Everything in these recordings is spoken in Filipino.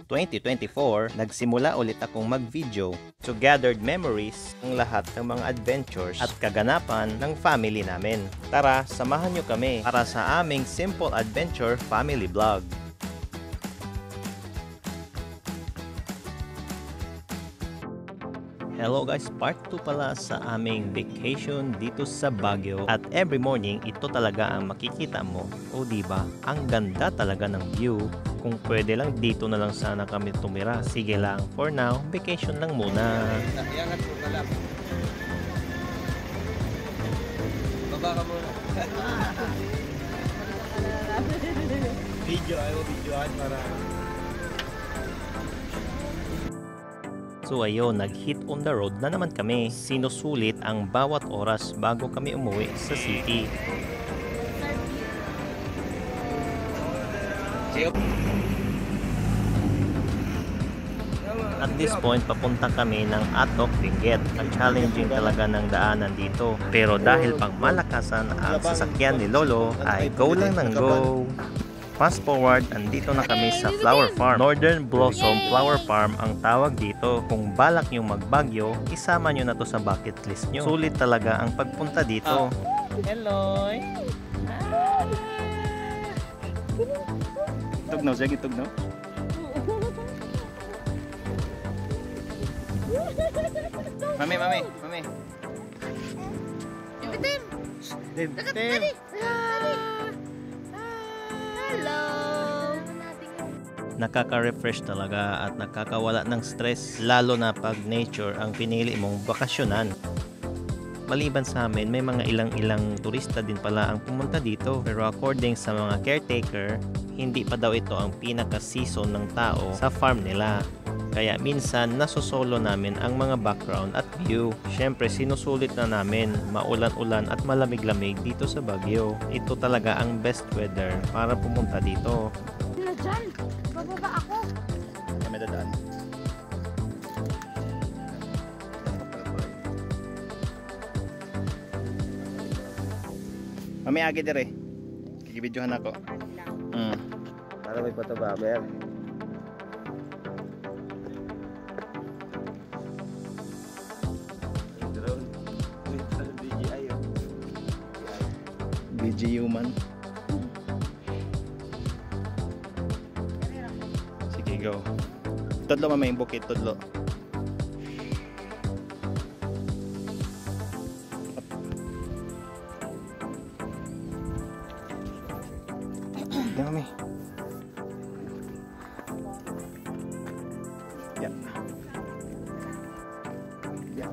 2024, nagsimula ulit akong mag-video to gathered memories ng lahat ng mga adventures at kaganapan ng family namin. Tara, samahan nyo kami para sa aming Simple Adventure Family Vlog. Hello guys, part 2 pala sa aming vacation dito sa Baguio. At every morning, ito talaga ang makikita mo. O diba, ang ganda talaga ng view. Kung pwede lang, dito na lang sana kami tumira. Sige lang, for now, vacation lang muna. Iangat mo ka lang. Baba ka muna. Video, ayaw videoan para... So ayun, nag-hit on the road na naman kami. Sinusulit ang bawat oras bago kami umuwi sa city. At this point, papunta kami ng Atok, Benguet. Ang challenging talaga ng daanan dito. Pero dahil pang malakasan ang sasakyan ni Lolo, ay go lang ng go. Fast forward, andito na kami sa Flower Farm. Northern Blossom Flower Farm ang tawag dito. Kung balak nyo magbagyo, isama nyo na to sa bucket list nyo. Sulit talaga ang pagpunta dito. Hello! Tugnaw, sige tugnaw. Mami. Tim. Hello! Nakaka-refresh talaga at nakakawala ng stress, lalo na pag nature ang pinili mong bakasyonan. Maliban sa amin, may mga ilang turista din pala ang pumunta dito. Pero according sa mga caretaker, hindi pa daw ito ang pinaka-season ng tao sa farm nila. Kaya minsan nasosolo namin ang mga background at view. Syempre sinusulit na namin maulan-ulan at malamig-lamig dito sa Baguio. Ito talaga ang best weather para pumunta dito. Diyan, bababa ako. May dadaan. Mami, agi dire. Kikibidyohan ako. Para may patababer. BGU man. Sige, go. Tudlo mamay yung bukit, tudlo. Dami. Ya. Ya.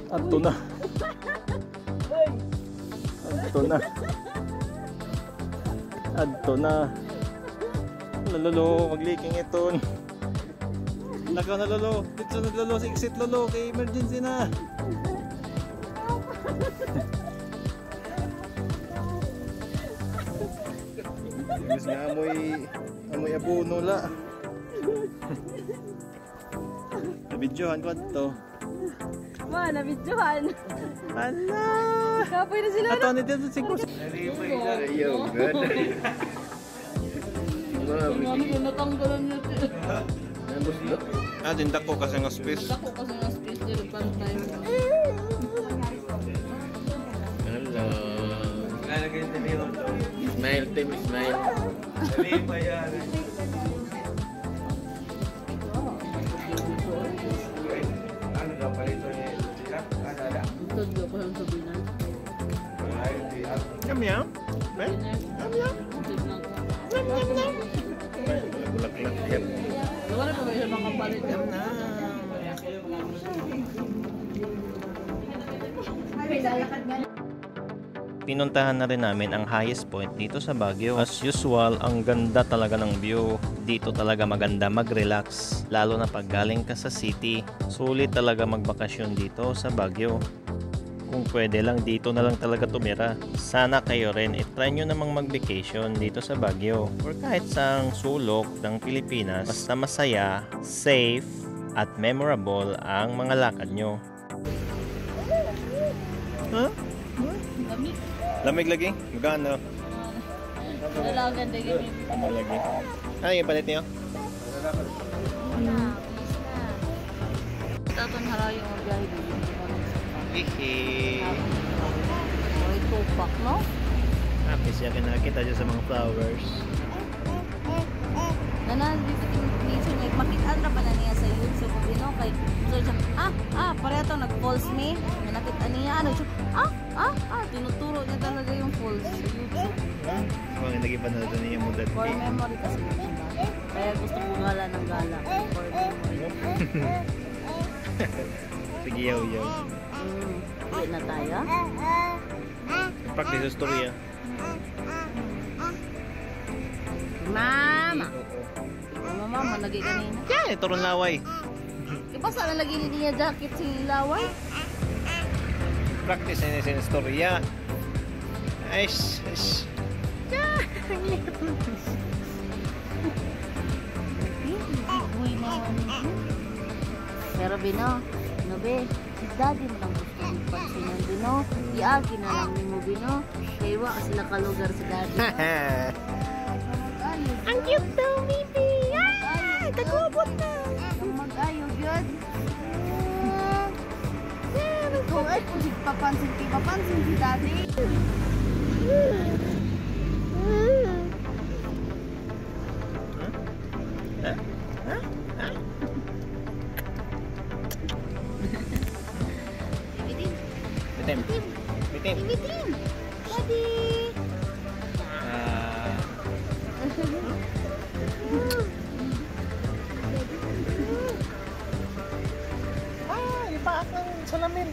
Adto na. Lolo, magliking ito. Lakaw na lolo. Dito na lolo, exit lolo, kay emergency na. Ibig nga amoy abono la. Nabidyohan ko ito. Ma, nabidyohan. Hala! Kapoy na sila. Ato ni dito si Kus. Yo, good. Natanggalan niya siya. Dindak ko kasi ng space. Ako kasi nga space dito pantay. Hello. Smile, Tim, smile. Dali pa yan. Ano ka pa ito niya? Tudlo ko yung sabinan. Yum-yum. Yum-yum. Yum-yum. Bulak-bulak yan. Wala pa ba yung mga kapalit? Pinuntahan na rin namin ang highest point dito sa Baguio. As usual, ang ganda talaga ng view. Dito talaga maganda mag-relax, lalo na pag galing ka sa city. Sulit talaga magbakasyon dito sa Baguio. Kung pwede lang, dito na lang talaga tumira. Sana kayo rin, try nyo namang mag-vacation dito sa Baguio. Or kahit saang sulok ng Pilipinas, basta masaya, safe, at memorable ang mga lakad nyo. Huh? Lamig. Lamig lagi? Magano? Nalagan na yun. Lagi. Ano yung palit niyo? Taton harayo ang biyahe dito. Hihi. May tupak, no? Happy siya kinakita dyan sa mga flowers. Dito minsan niya, makitaan na ba na niya sa YouTube o bino kay so siya, pareho to nag-falls me, nakita niya, ano siya, tinuturo niya talaga yung falls sa YouTube. Mga naging panood niya yung mudat. For memory kasi yun siya. Kaya gusto ko gala ng gala. For memory. Sige, yaw. Uwi na tayo. Practice sa storya. Mama! Mama, lagi kanina. Yan, ito ron laway. Ipasa na lagi niya jacket si Laway. Practice na sa storya. Aish. Pero Bino, be, si daddy mo lang gusto yung pansinan Bino. Iaki na lang ni mo Bino. Kaya wa kasi nakalugar si daddy. Ang cute daw, baby! Tagubot na! Mag-ayog yun. Kung ay kung papansin si daddy. Bitim. Daddy! Ipaak ng salamin.